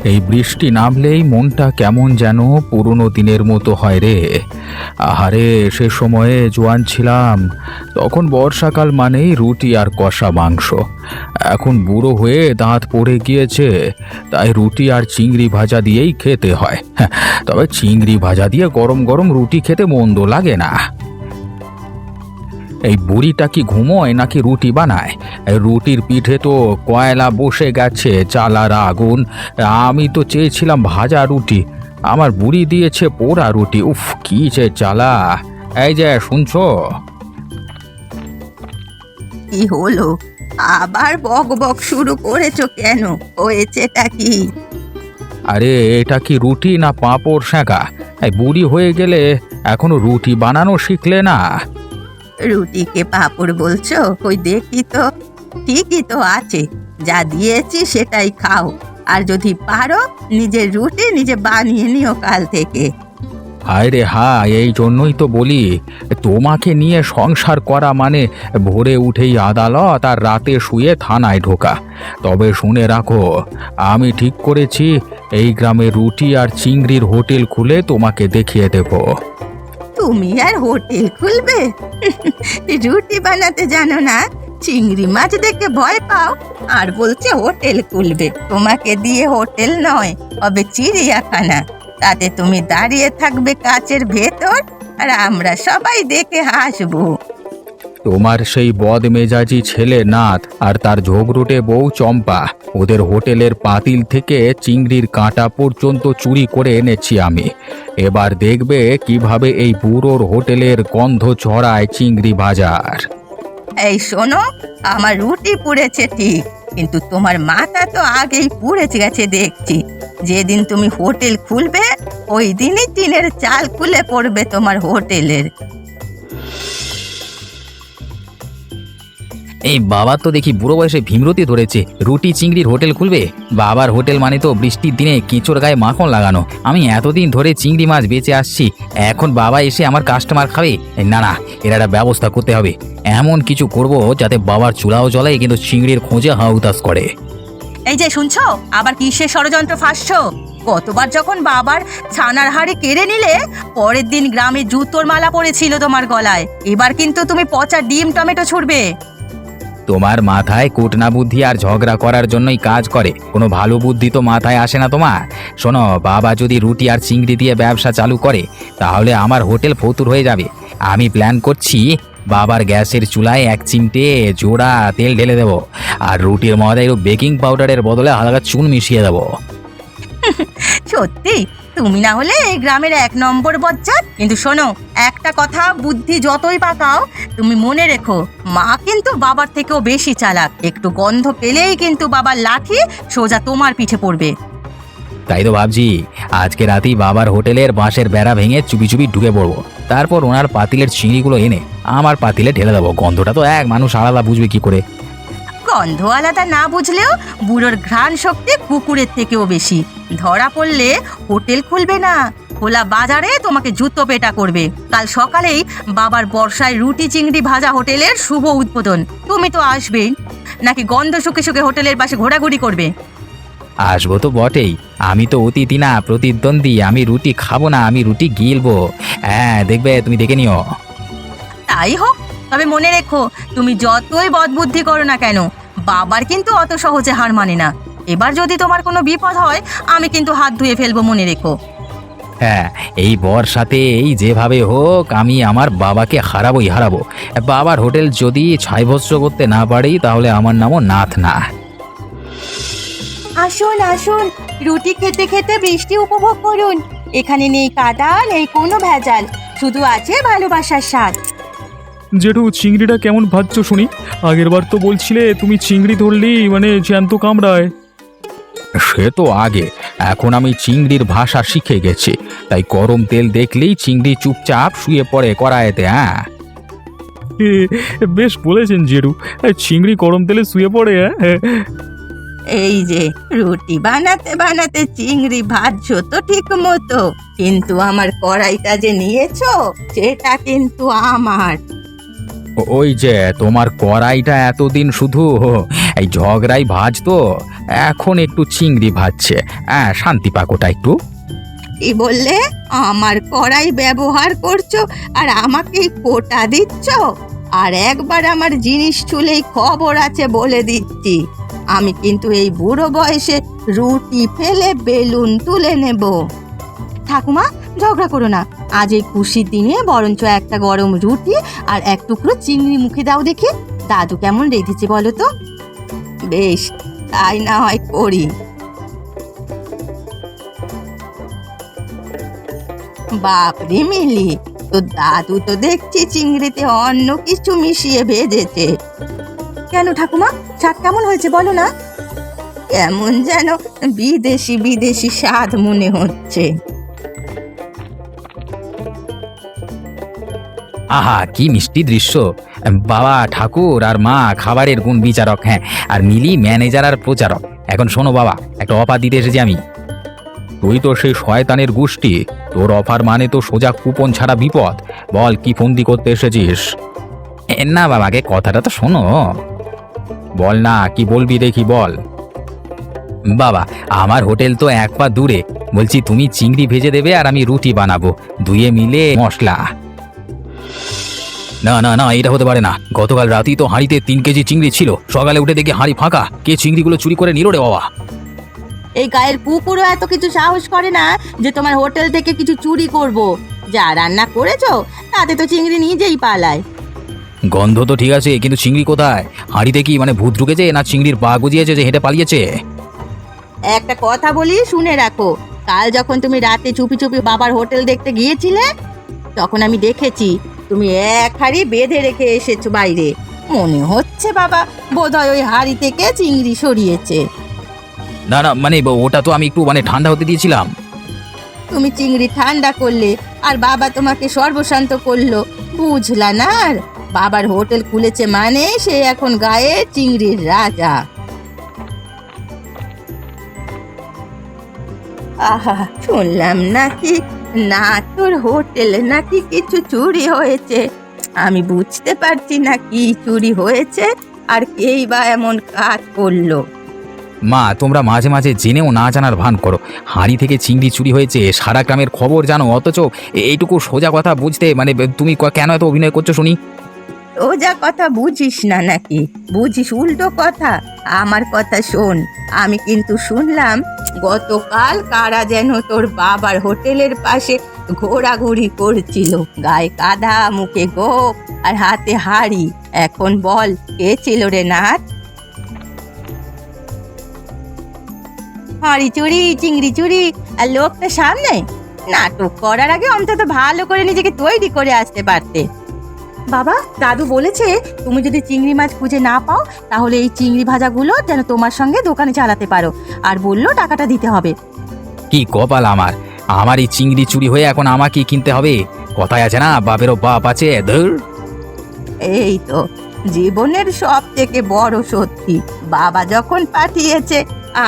এই বৃষ্টি নামলেই মনটা কেমন যেন পুরনো দিনের মতো হয় রে। আহারে, সে সময়ে জোয়ান ছিলাম, তখন বর্ষাকাল মানেই রুটি আর কষা মাংস। এখন বুড়ো হয়ে দাঁত পড়ে গিয়েছে, তাই রুটি আর চিংড়ি ভাজা দিয়েই খেতে হয়। হ্যাঁ, তবে চিংড়ি ভাজা দিয়ে গরম গরম রুটি খেতে মন্দ লাগে না। এই বুড়িটা কি ঘুমোয় নাকি রুটি বানায়? এই রুটির পিঠে তো কয়লা বসে গেছে, চালার আগুন। আমি তো চেয়েছিলাম ভাজা রুটি, আমার বুড়ি দিয়েছে পোড়া রুটি। উফ, কি যে জ্বালা! এই যে শুনছো? কি হলো? আবার বক বক শুরু করেছো কেন? হয়েছেটা কি? আরে, এটা কি রুটি না পাঁপড় সেঁকা? এই বুড়ি হয়ে গেলে এখনো রুটি বানানো শিখলে না? রুটিকে পাঁপড় বলছো? ওই দেখি তো। ঠিকই তো আছে, যা দিয়েছি সেটাই খাও। আর যদি পারো নিজের রুটি নিজে বানিয়ে নিও কাল থেকে। হায় রে হায়, এই জন্যই তো বলি, তোমাকে নিয়ে সংসার করা মানে ভোরে উঠেই আদালত আর রাতে শুয়ে থানায় ঢোকা। তবে শুনে রাখো, আমি ঠিক করেছি এই গ্রামে রুটি আর চিংড়ির হোটেল খুলে তোমাকে দেখিয়ে দেব। তুমি আর হোটেল খুলবে? রুটি বানাতে জানো না, চিংড়ি মাছ দেখে ভয় পাও, আর বলছে হোটেল খুলবে। তোমাকে দিয়ে হোটেল নয়, হবে চিড়িয়াখানা। তাতে তুমি দাঁড়িয়ে থাকবে কাচের ভেতর, আর আমরা সবাই দেখে হাসবো। তোমার সেই বদমেজাজি ছেলে নাথ আর তার ঝগড়ুটে বউ চম্পা, ওদের হোটেলের পাতিল থেকে চিংড়ির কাঁটা পর্যন্ত চুরি করে এনেছি আমি। এবার দেখবে কিভাবে এই বুড়োর হোটেলের গন্ধ ছড়ায় চিংড়ি ভাজার। এই শোনো, আমার রুটি পুড়েছে ঠিক, কিন্তু তোমার মাথা তো আগেই পুড়ে গেছে দেখছি। যেদিন তুমি হোটেল খুলবে ওই দিনই টিনের চাল খুলে পড়বে তোমার হোটেলের। এই বাবার তো দেখি বুড়ো বয়সে ভীমরতি ধরেছে, রুটি চিংড়ির হোটেল খুলবে। বাবার হোটেল মানে তো বৃষ্টির দিনে কেঁচোর গায়ে মাখন লাগানো। আমি এতদিন ধরে চিংড়ি মাছ বেচে আসছি, এখন বাবা এসে আমার কাস্টমার খাবে? না না, এর একটা ব্যবস্থা করতে হবে। এমন কিছু করব যাতে বাবার চুলাও জ্বলে কিন্তু চিংড়ির খোঁজে হাউতাস করে। এই যে শুনছো, আবার কিসের ষড়যন্ত্র ফাঁসছো? গতবার যখন বাবার ছানার হাড়ি কেড়ে নিলে, পরের দিন গ্রামে জুতোর মালা পড়েছিল তোমার গলায়। এবার কিন্তু তুমি পচা ডিম টমেটো ছুড়বে। তোমার মাথায় কুটনা বুদ্ধি আর ঝগড়া করার জন্যই কাজ করে, কোনো ভালো বুদ্ধি তো মাথায় আসে না তোমার। শোনো, বাবা যদি রুটি আর চিংড়ি দিয়ে ব্যবসা চালু করে তাহলে আমার হোটেল ফতুর হয়ে যাবে। আমি প্ল্যান করছি, বাবার গ্যাসের চুলায় এক চিমটে জোড়া তেল ঢেলে দেবো, আর রুটির মধ্যে একটু বেকিং পাউডারের বদলে হালকা চুন মিশিয়ে দেবো। সত্যি তুমি না হলে এই গ্রামের 1 নম্বর বজ্জাত। কিন্তু শোনো, একটা কথা, বুদ্ধি যতই পাকাও, তুমি মনে রেখো, মা কিন্তু বাবার থেকেও বেশি চালাক। একটু গন্ধ পেলেই কিন্তু বাবার লাঠি সোজা তোমার পিঠে পড়বে। তাই তো ভাবছি, আজকে রাতেই বাবার হোটেলের বাঁশের বেড়া ভেঙে চুপি চুপি ঢুকে পড়বো। তারপর ওনার পাতিলের চিংড়িগুলো এনে আমার পাতিলে ঢেলে দেবো। গন্ধটা তো এক মানুষ আলাদা বুঝবে কি করে? গন্ধ আলাদা না বুঝলেও বুড়োর ঘ্রাণ শক্তি কুকুরের থেকেও বেশি। ধরা পড়লে হোটেল খুলবে না, খোলা বাজারে তোমাকে জুতো পেটা করবে। কাল সকালেই বাবার বর্ষায় রুটি চিংড়ি ভাজা হোটেলের শুভ উদ্বোধন। তুমি তো আসবেই, নাকি গন্ধ শুকে শুকে হোটেলের পাশে ঘোরাঘুরি করবে? আসবো তো বটেই, আমি তো অতিথি না প্রতিদ্বন্দ্বী। আমি রুটি খাবো না, আমি রুটি গিলবো। হ্যাঁ, দেখবে, তুমি দেখে নিও। তাই হোক, তবে মনে রেখো, তুমি যতই বদবুদ্ধি করো না কেন, বাবার কিন্তু অত সহজে হার মানে না। এবার যদি তোমার কোনো বিপদ হয়, আমি কিন্তু হাত ধুয়ে ফেলবো, মনে রেখো। হ্যাঁ, এই বর্ষাতে এই যেভাবে হোক আমি আমার বাবাকে হারাবোই হারাবো। বাবার হোটেল যদি ছাইভস্ম করতে না পারি তাহলে আমার নামও নাথ না। আসুন আসুন, রুটি খেতে খেতে বৃষ্টি উপভোগ করুন। এখানে নেই কাদা, নেই কোনো ভেজাল, শুধু আছে ভালোবাসার স্বাদ। জেঠু, চিংড়িটা কেমন ভাজছো শুনি? আগের বার তো বলছিলে তুমি চিংড়ি ধরলি মানে জ্যান্ত কামড়ায়। সে তো আগে, এখন আমি চিংড়ির ভাষা শিখে গেছি, তাই গরম তেল দেখলেই চিংড়ি চুপচাপ শুয়ে পড়ে কড়াইতে। হ্যাঁ, বেশ বলেছেন জেঠু, চিংড়ি গরম তেলে শুয়ে পড়ে। হ্যাঁ, এই যে রুটি বানাতে বানাতে চিংড়ি ভাজছো তো ঠিক মতো, কিন্তু আমার কড়াইটা যে নিয়েছো সেটা কিন্তু আমার। ওই যে তোমার কড়াইটা এতদিন শুধু এই ঝগড়াই ভাজ তো, এখন একটু চিংড়ি ভাজছে। হ্যাঁ, শান্তি পাক ওটা একটু। কি বললে? আমার কড়াই ব্যবহার করছো আর আমাকে কোটা দিচ্ছ? আর একবার আমার জিনিস ছুলেই খবর আছে বলে দিচ্ছি। আমি কিন্তু এই বুড়ো বয়সে রুটি ফেলে বেলুন তুলে নেব। ঠাকুমা, ঝগড়া করো না। আজ এই খুশির দিনে বরঞ্চ একটা গরম রুটি আর এক টুকরো চিংড়ি মুখে দাও দেখি। দাদু কেমন রেঁধেছে বলো তো? বেশ, তাই না হয় করি। বাপরে মিলি, তো দাদু তো দেখছি চিংড়িতে অন্য কিছু মিশিয়ে ভেজেছে। কেন ঠাকুমা, স্বাদ কেমন হয়েছে বলো না? কেমন যেন বিদেশি বিদেশি স্বাদ মনে হচ্ছে। আহা, কি মিষ্টি দৃশ্য! বাবা ঠাকুর আর মা খাবারের গুণ বিচারক, হ্যাঁ, আর মিলি ম্যানেজার আর প্রচারক। এখন শোনো বাবা, একটা অফার দিতে এসেছি আমি। তুই তো সেই শয়তানের গোষ্ঠী, তোর অফার মানে তো সোজা কুপন ছাড়া বিপদ। বল, কি ফন্দি করতে এসেছিস? না বাবা, আগে কথাটা তো শোনো। বল না, কি বলবি দেখি বল। বাবা, আমার হোটেল তো এক পা দূরে। বলছি তুমি চিংড়ি ভেজে দেবে আর আমি রুটি বানাবো, দুয়ে মিলে মশলা। না না না, এটা হতে পারে না। গতকাল রাতেই তো হাঁড়িতে 3 কেজি চিংড়ি ছিল, সকালে উঠে দেখি হাঁড়ি ফাঁকা। কে চিংড়িগুলো চুরি করে নিল রে বাবা? এই গায়ের কুকুরও এত কিছু সাহস করে না যে তোমার হোটেল থেকে কিছু চুরি করব। যা রান্না করেছো তাতে তো চিংড়ি নিজেই পালায়। গন্ধ তো ঠিক আছে, কিন্তু চিংড়ি কোথায়? হাঁড়িতে কি মানে ভূত ঢুকেছে, না চিংড়ির পা গজিয়েছে যে হেঁটে পালিয়েছে? একটা কথা বলি, শুনে রাখো। কাল যখন তুমি রাতে চুপি চুপি বাবার হোটেল দেখতে গিয়েছিলে, তখন আমি দেখেছি তুমি এক হাঁড়ি বেঁধে রেখে এসেছো বাইরে। মনে হচ্ছে বাবা বোধহয় ওই হাঁড়ি থেকে চিংড়ি সরিয়েছে। না না, মানে ওটা তো আমি একটু মানে ঠান্ডা হতে দিয়েছিলাম। তুমি চিংড়ি ঠান্ডা করলে আর বাবা তোমাকে সর্বশান্ত করলো, বুঝলা না? আর বাবার হোটেল খুলেছে মানে সে এখন গায়ে চিংড়ির রাজা। আহা, শুনলাম নাকি না তোর হোটেলে নাকি কিছু চুরি হয়েছে। আমি বুঝতে পারছি না কি চুরি হয়েছে আর কেই বা এমন কাজ করলো। মা, তোমরা মাঝে মাঝে জেনেও না জানার ভান করো। হাঁড়ি থেকে চিংড়ি চুরি হয়েছে, সারা গ্রামের খবর জানো, অথচ এইটুকু সোজা কথা বুঝতে মানে তুমি কেন এত অভিনয় করছো শুনি? ও যা কথা বুঝিস না নাকি? বুঝিস উল্টো কথা। আমার কথা শোন। আমি কিন্তু শুনলাম গতকাল কারা যেন তোর বাবার হোটেলের পাশে ঘোরাঘুরি করছিল, গায়ে কাদা, মুখে গোপ আর হাতে হাড়ি। এখন বল, কে ছিল রে নাথ? হাঁড়ি চুরি, চিংড়ি চুরি আর লোকটা সামনে? নাটক করার আগে অন্তত ভালো করে নিজেকে তৈরি করে আসতে পারতে। বাবা, দাদু বলেছে তুমি যদি চিংড়ি মাছ খুঁজে না পাও তাহলে এই চিংড়ি ভাজাগুলো যেন তোমার সঙ্গে দোকানে চালাতে পারো, আর বললো টাকাটা দিতে হবে। কি কপাল আমার! আমার এই চিংড়ি চুরি হয়ে এখন আমাকে কিনতে হবে। কথায় আছে না, বাপেরও বাপ আছে। ধুর। এই তো জীবনের সব থেকে বড় সত্যি, বাবা যখন পাঠিয়েছে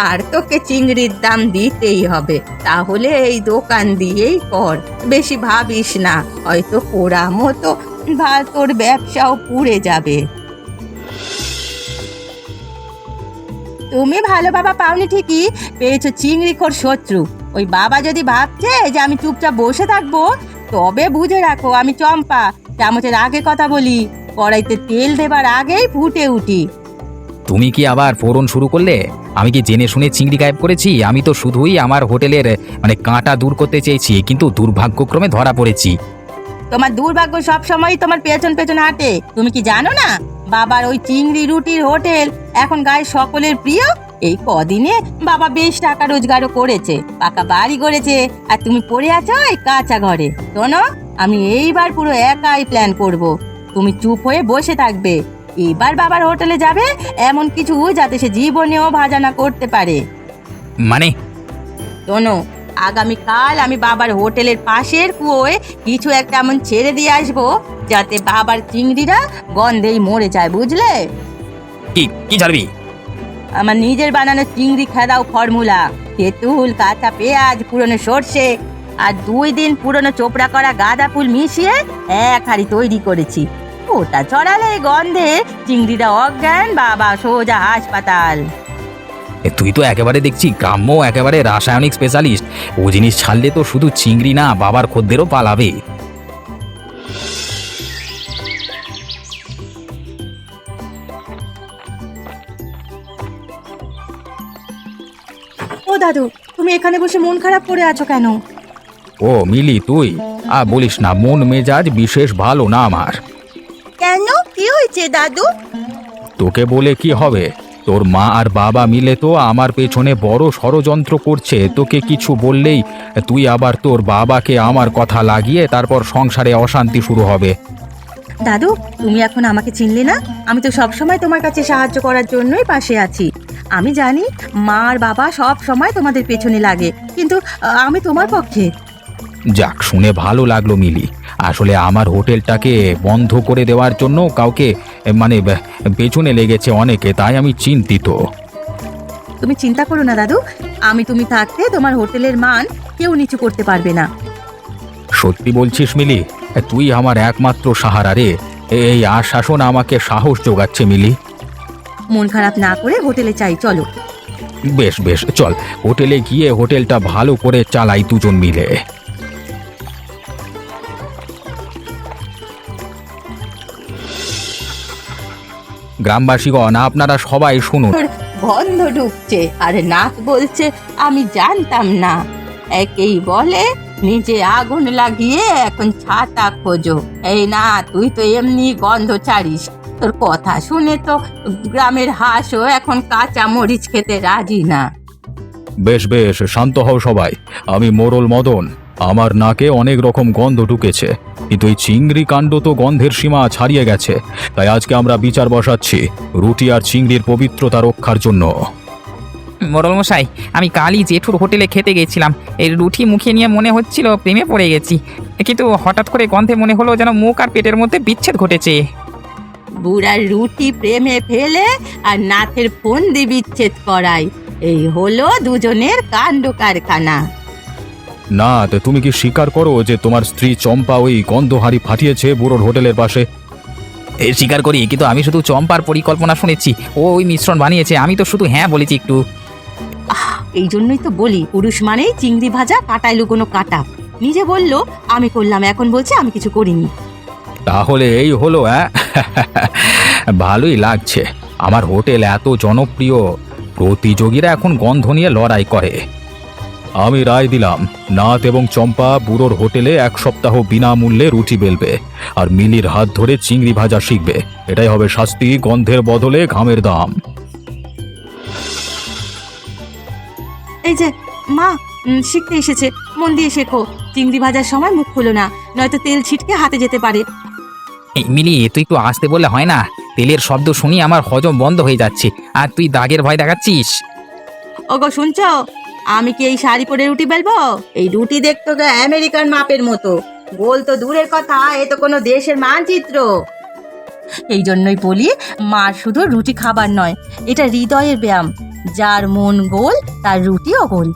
আর তোকে চিংড়ির দাম দিতেই হবে। তাহলে এই দোকান দিয়েই কর, বেশি ভাবিস না, হয়তো পোড়া মতো তোর ব্যবসাও পুড়ে যাবে। তুমি ভালো বাবা পাওনি ঠিকই, পেয়েছো চিংড়িখোর শত্রু। ওই বাবা যদি ভাবছে যে আমি চুপচাপ বসে থাকবো, তবে বুঝে রাখো আমি চম্পা, চামচের আগে কথা বলি, কড়াইতে তেল দেবার আগেই ফুটে উঠি। তুমি কি আবার ফোড়ন শুরু করলে? আমি কি জেনে শুনে চিংড়ি গায়েব করেছি? আমি তো শুধুই আমার হোটেলের মানে কাঁটা দূর করতে চেয়েছি, কিন্তু দুর্ভাগ্যক্রমে ধরা পড়েছি। তোমার দুর্ভাগ্য সব সময় তোমার পেছন পেছন হাঁটে। তুমি কি জানো না বাবার ওই চিংড়ি রুটির হোটেল এখন গায়ে সকলের প্রিয়? এই কদিনে বাবা বেশ টাকা রোজগারও করেছে, পাকা বাড়ি গড়েছে, আর তুমি পড়ে আছো এই কাঁচা ঘরে। শোনো, আমি এইবার পুরো একাই প্ল্যান করব। তুমি চুপ হয়ে বসে থাকবে। এবার বাবার হোটেলে যাবে এমন কিছু যাতে সে জীবনেও ভাজা না করতে পারে। মানে? শোনো, আগামীকাল আমি বাবার হোটেলের পাশের কুয়োয় কিছু একটা এমন ছেড়ে দিয়ে আসবো যাতে বাবার চিংড়িরা গন্ধেই মরে যায়, বুঝলে? কি কি ছাড়বি? আমার নিজের বানানো চিংড়ি খেদাও ফর্মুলা। তেঁতুল, কাঁচা পেঁয়াজ, পুরনো সর্ষে আর 2 দিন পুরনো চোপড়া করা গাঁদা ফুল মিশিয়ে এক হাঁড়ি তৈরি করেছি। ওটা ছড়ালে গন্ধে চিংড়িটা অজ্ঞান, বাবা সোজা হাসপাতাল। তুই তো একেবারে দেখছি গ্রাম্য একেবারে রাসায়নিক স্পেশালিস্ট। ও জিনিস ছাড়লে তো শুধু চিংড়ি না, বাবার খদ্দেরও পালাবে। ও দাদু, তুমি এখানে বসে মন খারাপ করে আছো কেন? ও মিলি, তুই বলিস না, মন মেজাজ বিশেষ ভালো না আমার। কেন, কি হয়েছে দাদু? তোকে বলে কি হবে, তোর মা আর বাবা মিলে তো আমার পেছনে বড় ষড়যন্ত্র করছে। তোকে কিছু বললেই তুই আবার তোর বাবাকে আমার কথা লাগিয়ে তারপর সংসারে অশান্তি শুরু হবে। দাদু, তুমি এখন আমাকে চিনলে না? আমি তো সব সময় তোমার কাছে সাহায্য করার জন্যই পাশে আছি। আমি জানি মা আর বাবা সব সময় তোমাদের পেছনে লাগে, কিন্তু আমি তোমার পক্ষে। যাক, শুনে ভালো লাগলো মিলি। আসলে আমার হোটেলটাকে বন্ধ করে দেওয়ার জন্য কাউকে পেছনে লেগেছে অনেকে, তাই আমি চিন্তিত। তুমি চিন্তা করো না দাদু, তুমি থাকতে তোমার হোটেলের মান কেউ নিচু করতে পারবে না। সত্যি বলছিস মিলি? তুই আমার একমাত্র সাহারা রে। এই আশ্বাসন আমাকে সাহস যোগাচ্ছে মিলি। মন খারাপ না করে হোটেলে চাই, চলো। বেশ বেশ, চল হোটেলে গিয়ে হোটেলটা ভালো করে চালাই দুজন মিলে। গ্রামবাসীগণ, আপনারা সবাই শুনুন। গন্ধ ঢুকছে আর নাক বলছে আমি জানতাম না। একেই বলে নিজে আগুন লাগিয়ে এখন ছাতা খোঁজো। এই না, তুই তো এমনি গন্ধ ছাড়িস। তোর কথা শুনে তো গ্রামের হাঁসও এখন কাঁচা মরিচ খেতে রাজি না। বেশ বেশ, শান্ত হও সবাই। আমি মোড়ল মদন। আমার নাকে অনেক রকম গন্ধ ঢুকেছে, কিন্তু এই চিংড়ি কাণ্ড তো গন্ধের সীমা ছাড়িয়ে গেছে। তাই আজকে আমরা বিচার বসাচ্ছি রুটি আর চিংড়ির পবিত্রতা রক্ষার জন্য। মোড়ল মশাই, আমি কালই জেঠুর হোটেলে খেতে গেছিলাম। এই রুটি মুখে নিয়ে মনে হচ্ছিল প্রেমে পড়ে গেছি, কিন্তু হঠাৎ করে গন্ধে মনে হলো যেন মুখ আর পেটের মধ্যে বিচ্ছেদ ঘটেছে। বুড়ার রুটি প্রেমে ফেলে আর নাথের ফন্দি বিচ্ছেদ করায়, এই হলো দুজনের কাণ্ড কারখানা। না, তো তুমি কি স্বীকার করো যে তোমার স্ত্রী চম্পা ওই গন্ধহারি ফাটিয়েছে বুড়োর হোটেলের পাশে? স্বীকার করি, কিন্তু আমি শুধু চম্পার পরিকল্পনা শুনেছি। ও ওই মিশ্রণ বানিয়েছে, আমি তো শুধু হ্যাঁ বলেছি একটু। এই জন্যই তো বলি, পুরুষ মানেই চিংড়ি ভাজা কাটায় লুকোনো কাটা। নিজে বললো আমি করলাম, এখন বলছে আমি কিছু করিনি। তাহলে এই হলো, হ্যাঁ? ভালোই লাগছে। আমার হোটেল এত জনপ্রিয়, প্রতিযোগীরা এখন গন্ধ নিয়ে লড়াই করে। আমি রায় দিলাম, নাথ এবং চম্পা বুড়োর হোটেলে 1 সপ্তাহ বিনামূল্যে রুটি বেলবে আর মিলির হাত ধরে চিংড়ি ভাজা শিখবে। এটাই হবে শাস্তি, গন্ধের বদলে ঘামের দাম। এই যে মা, শিখতে এসেছে, মন দিয়ে শেখো। চিংড়ি ভাজার সময় মুখ খুলো না, নয়তো তেল ছিটকে হাতে যেতে পারে। এই মিলি, তুই একটু আসতে বললে হয় না? তেলের শব্দ শুনি আমার হজম বন্ধ হয়ে যাচ্ছে, আর তুই দাগের ভয় দেখাচ্ছিস। ওগো শুনছো, আমি কি এই শাড়ি পরে রুটি বেলবো? এই রুটি দেখতো আমেরিকান মাপের মতো, গোল তো দূরের কথা, এ তো কোনো দেশের মানচিত্র। এই জন্যই বলি, মার শুধু রুটি খাবার নয়, এটা হৃদয়ের ব্যায়াম। যার মন গোল তার রুটিও গোল।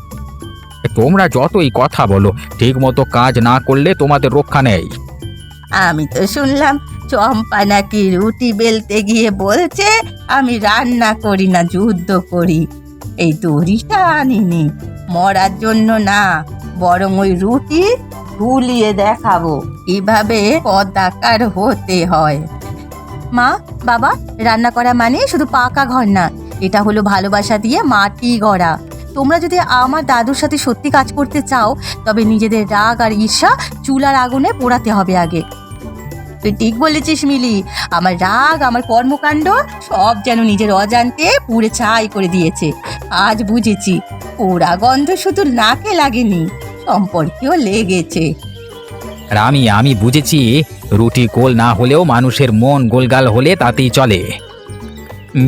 তোমরা যতই কথা বলো, ঠিক মতো কাজ না করলে তোমাদের রক্ষা নেই। আমি তো শুনলাম চম্পা নাকি রুটি বেলতে গিয়ে বলছে আমি রান্না করি না, যুদ্ধ করি। এই দড়িটা আনিনি মরার জন্য না, বরং ওই রুটি ফুলিয়ে দেখাবো কিভাবে পদাকার হতে হয়। মা বাবা, রান্না করা মানে শুধু পাকা ঘর না, এটা হলো ভালোবাসা দিয়ে মাটি গড়া। তোমরা যদি আমার দাদুর সাথে সত্যি কাজ করতে চাও, তবে নিজেদের রাগ আর ঈর্ষা চুলার আগুনে পোড়াতে হবে আগে। তুই ঠিক বলেছিস মিলি, আমার রাগ, আমার কর্মকাণ্ড সব যেন নিজের অজান্তে পুড়ে ছাই করে দিয়েছে। আজ বুঝেছি, পোড়া গন্ধ শুধু নাকে লাগেনি, সম্পর্কেও লেগেছে। আর আমি বুঝেছি, রুটি গোল না হলেও মানুষের মন গোলগাল হলে তাতেই চলে।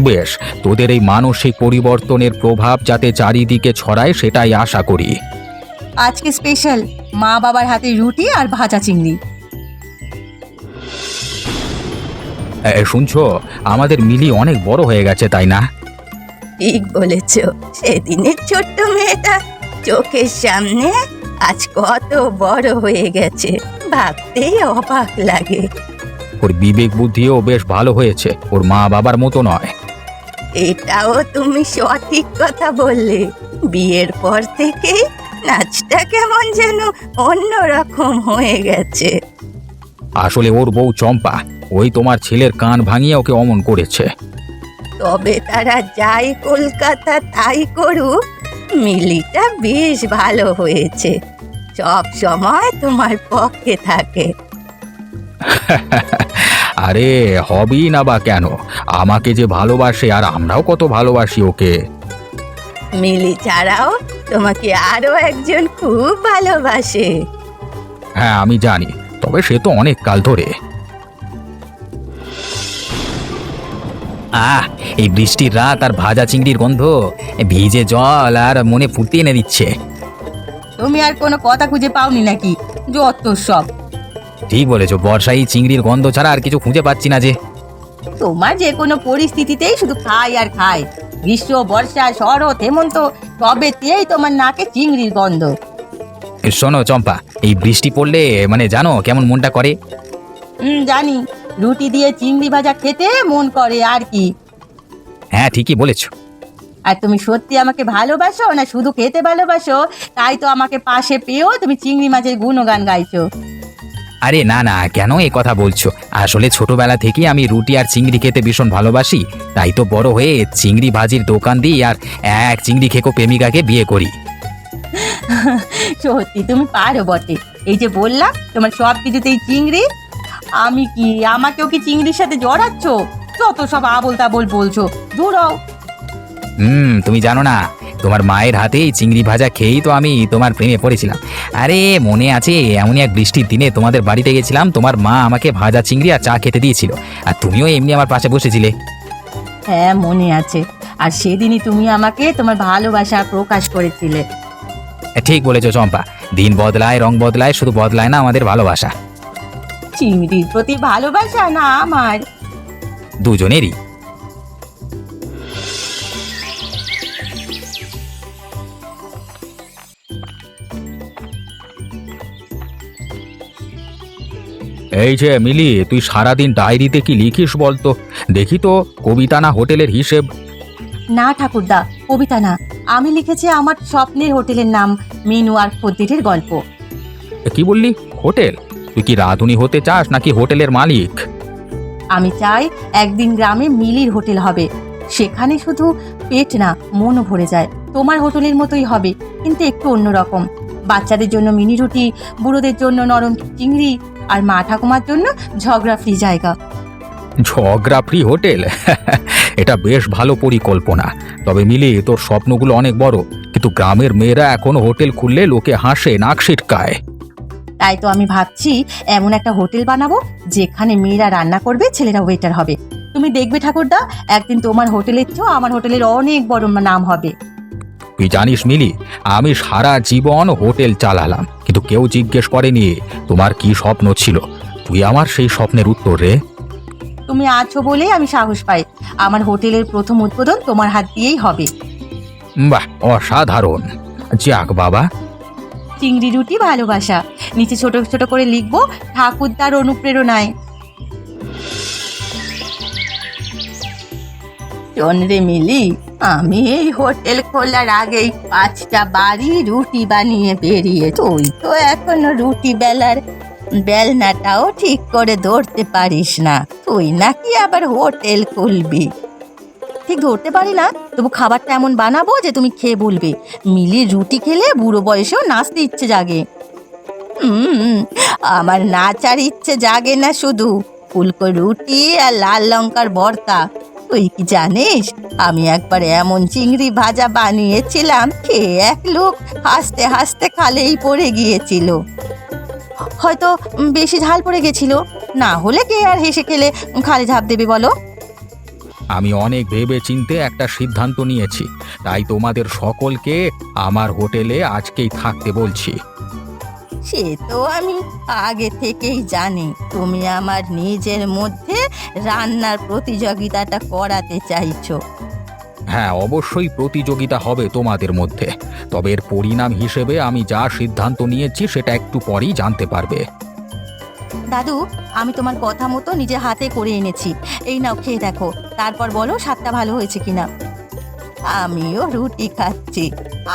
বেশ, তোদের এই মানসিক পরিবর্তনের প্রভাব যাতে চারিদিকে ছড়ায় সেটাই আশা করি। আজকে স্পেশাল মা বাবার হাতে রুটি আর ভাজা চিংড়ি। শুনছো, আমাদের মিলি অনেক বড় হয়ে গেছে, তাই না? ঠিক বলেছ, সেদিনের ছোট্ট মেয়েটা চোখের সামনে আজ কত বড় হয়ে গেছে, ভাবতেই অবাক লাগে। ওর বিবেক বুদ্ধিও বেশ ভালো হয়েছে, ওর মা বাবার মতো নয়। এটাও তুমি সঠিক কথা বললে। বিয়ের পর থেকে নাচটা কেমন যেন অন্যরকম হয়ে গেছে। আসলে ওর বউ চম্পা ওই তোমার ছেলের কান ভাঙিয়ে ওকে অমন করেছে। তবে তারা যাই কলকাতা তাই করুক, মিলিটা বেশ ভালো হয়েছে, সব সময় তোমার পক্ষে থাকে। আরে হবেই না বা কেন, আমাকে যে ভালোবাসে আর আমরাও কত ভালোবাসি ওকে। মিলি ছাড়াও তোমাকে আরো একজন খুব ভালোবাসে। হ্যাঁ আমি জানি, তবে সে তো অনেক কাল ধরে। এই বৃষ্টির রাত আর ভাজা চিংড়ির গন্ধ ভিজে জল আর মনে ফুর্তি এনে দিচ্ছে। তুমি আর কোনো কথা খুঁজে পাওনি নাকি? যত সব। ঠিক বলেছো, বর্ষায় এই চিংড়ির গন্ধ ছাড়া আর কিছু খুঁজে পাচ্ছি না যে। তোমার যে কোনো পরিস্থিতিতেই শুধু খায় আর খায়। গ্রীষ্ম, বর্ষা, শরৎ, হেমন্ত সবেতেই তোমার নাকে চিংড়ির গন্ধ। শোনো চম্পা, এই বৃষ্টি পড়লে মানে জানো কেমন মনটা করে? জানি, রুটি দিয়ে চিংড়ি ভাজা খেতে মন করে আর কি। হ্যাঁ ঠিকই বলেছো। আর তুমি সত্যি আমাকে ভালোবাসো না শুধু খেতে ভালোবাসো? তাই তো আমাকে পাশে পেয়েও তুমি চিংড়ি মাছের গুণগান গাইছো। আরে না না, কেন এ কথা বলছো? আসলে ছোটবেলা থেকেই আমি রুটি আর চিংড়ি খেতে ভীষণ ভালোবাসি, তাই তো বড় হয়ে চিংড়ি ভাজির দোকান দিই আর এক চিংড়ি খেকো প্রেমিকাকে বিয়ে করি। সত্যি তুমি পারো বটে। এই যে বললাম তোমার সব কিছুতেই চিংড়ি, আমি কি আমাকেও কি চিংড়ির সাথে জড়াচ্ছ? যত সব আবোল তাবোল বলছো, দূর হও। তুমি জানো না, তোমার মায়ের হাতেই চিংড়ি ভাজা খেয়েই তো আমি তোমার প্রেমে পড়েছিলাম। আরে মনে আছে, এমনই এক বৃষ্টির দিনে তোমাদের বাড়িতে গেছিলাম, তোমার মা আমাকে ভাজা চিংড়ি আর চা খেতে দিয়েছিল, আর তুমিও এমনি আমার পাশে বসেছিলে। হ্যাঁ মনে আছে, আর সেদিনই তুমি আমাকে তোমার ভালোবাসা প্রকাশ করেছিলে। ঠিক বলেছো চম্পা, দিন বদলায় রং বদলায়, শুধু বদলায় না আমাদের ভালোবাসা। চিংড়ির প্রতি ভালোবাসা না আমার? দুজনেরই। এই যে মিলি, তুই সারাদিন ডায়েরিতে কি লিখিস বলতো? দেখি তো, কবিতা না হোটেলের হিসেব? না ঠাকুরদা, কবিতা না, আমি লিখেছি আমার স্বপ্নের হোটেলের নাম, মেনু আর খদ্দেরের গল্প। কি বললি, হোটেল? তুই কি রাঁধুনি হতে চাস নাকি হোটেলের মালিক? আমি চাই একদিন গ্রামে মিলির হোটেল হবে, সেখানে শুধু পেট না মনও ভরে যায়। তোমার হোটেলের মতোই হবে, কিন্তু একটু অন্যরকম। বাচ্চাদের জন্য মিনি রুটি, বুড়োদের জন্য নরম চিংড়ি, আর মা ঠাকুমার জন্য ঝগড়া ফ্রি জায়গা। ঝগড়া ফ্রি হোটেল? এটা বেশ ভালো পরিকল্পনা। তবে মিলি, তোর স্বপ্নগুলো অনেক বড়, কিন্তু গ্রামের মেয়েরা এখন হোটেল খুললে লোকে হাসে, নাক সিটকায়। তাই তো আমি ভাবছি এমন একটা হোটেল বানাবো যেখানে মেয়েরা রান্না করবে, ছেলেরা ওয়েটার হবে। তুমি দেখবে ঠাকুরদা, একদিন তোমার হোটেলের চেয়েও আমার হোটেলের অনেক বড় নাম হবে। তুই জানিস মিলি, আমি সারা জীবন হোটেল চালালাম, কিন্তু কেউ জিজ্ঞেস করেনি তোমার কি স্বপ্ন ছিল। তুই আমার সেই স্বপ্নের উত্তর রে। তুমি আছো বলেই আমি সাহস পাই। আমার হোটেলের প্রথম উদ্বোধন তোমার হাত দিয়েই হবে। বাহ, অসাধারণ। যাক বাবা। চিংড়ি রুটি ভালোবাসা, নিচে ছোট ছোট করে লিখবো, ঠাকুরদার অনুপ্রেরণায়। শোন রে মিলি, আমি এই হোটেল খোলার আগেই 5টা বাড়ি রুটি বানিয়ে বেরিয়ে, তুই তো এখনো রুটি বেলার বেলনাটাও ঠিক করে ধরতে পারিস না, তুই নাকি আবার হোটেল খুলবি? ঠিক ধরতে পারি না, তবু খাবারটা এমন বানাবো যে তুমি খেয়ে বলবে মিলির রুটি খেলে বুড়ো বয়সেও নাচতে ইচ্ছে জাগে। আমার নাচার ইচ্ছে জাগে না শুধু, ফুলকো রুটি আর লাল লঙ্কার ভর্তা। তুই কি জানিস, আমি একবার এমন চিংড়ি ভাজা বানিয়েছিলাম, খেয়ে এক লোক হাসতে হাসতে খালেই পড়ে গিয়েছিল। হয়তো বেশি ঝাল পড়ে গেছিল, না হলে কে আর হেসে খেলে খালে ঝাঁপ দেবে বলো? আমি অনেক ভেবে চিন্তে একটা সিদ্ধান্ত নিয়েছি, তাই তোমাদের সকলকে আমার হোটেলে আজকেই থাকতে বলছি। সে তো আমি আগে থেকেই জানি, তুমি আমার নিজের মধ্যে রান্নার প্রতিযোগিতাটা করাতে চাইছো। হ্যাঁ, অবশ্যই প্রতিযোগিতা হবে তোমাদের মধ্যে, তবে এর পরিণাম হিসেবে আমি যা সিদ্ধান্ত নিয়েছি সেটা একটু পরেই জানতে পারবে। দাদু, আমি তোমার কথা মতো নিজে হাতে করে এনেছি। এই নাও, খেয়ে দেখো, তারপর বলো স্বাদটা ভালো হয়েছে কিনা। আমিও রুটি খাচ্ছি,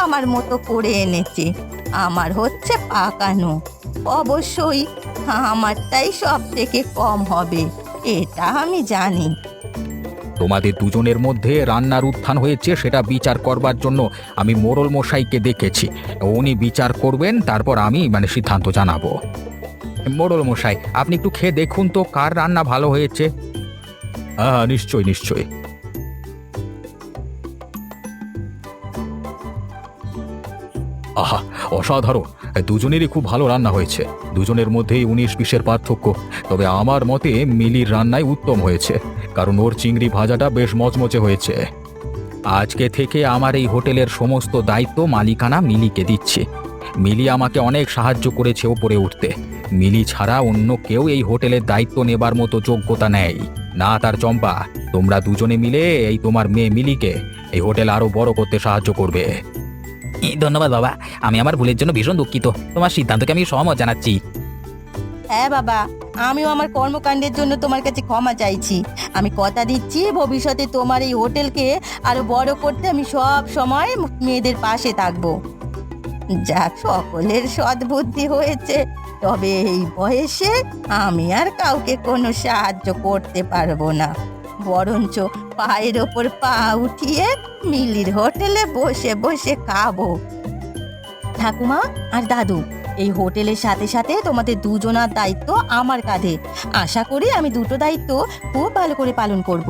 আমার মতো করে এনেছি। আমার হচ্ছে পাকানো, অবশ্যই আমারটাই সব থেকে কম হবে, এটা আমি জানি। তোমাদের দুজনের মধ্যে রান্নার উত্থান হয়েছে সেটা বিচার করবার জন্য আমি মোড়ল মশাইকে দেখেছি। উনি বিচার করবেন, তারপর আমি সিদ্ধান্ত জানাবো। মোড়ল মশাই, আপনি একটু খেয়ে দেখুন তো কার রান্না ভালো হয়েছে। হ্যাঁ, নিশ্চয়ই নিশ্চয়ই। আহা, অসাধারণ! দুজনেরই খুব ভালো রান্না হয়েছে। দুজনের মধ্যেই 19-20-এর পার্থক্য। তবে আমার মতে মিলির রান্নাই উত্তম হয়েছে, কারণ ওর চিংড়ি ভাজাটা বেশ মচমচে হয়েছে। আজকে থেকে আমার এই হোটেলের সমস্ত দায়িত্ব মালিকানা মিলিকে দিচ্ছি। মিলি আমাকে অনেক সাহায্য করেছে ওপরে উঠতে। মিলি ছাড়া অন্য কেউ এই হোটেলের দায়িত্ব নেবার মতো যোগ্যতা নেই। না তার চম্পা, তোমরা দুজনে মিলে এই তোমার মেয়ে মিলিকে এই হোটেল আরো বড় করতে সাহায্য করবে। ধন্যবাদ বাবা, আমি আমার ভুলের জন্য ভীষণ দুঃখিত। তোমার সিদ্ধান্তকে আমি সহমত জানাচ্ছি। হ্যাঁ বাবা, আমিও আমার কর্মকাণ্ডের জন্য তোমার কাছে ক্ষমা চাইছি। আমি কথা দিচ্ছি ভবিষ্যতে তোমার এই হোটেলকে আরো বড় করতে আমি সব সময় মেয়েদের পাশে থাকবো। যাক, সকলের সদ্বুদ্ধি হয়েছে, তবে এই বয়সে আমি আর কাউকে কোনো সাহায্য করতে পারবো না। বরঞ্চ পায়ের ওপর পা উঠিয়ে মিলির হোটেলে বসে বসে খাবো। ঠাকুমা আর দাদু, এই হোটেলের সাথে সাথে তোমাদের দুজনার দায়িত্ব আমার কাঁধে। আশা করি আমি দুটো দায়িত্ব খুব ভালো করে পালন করব।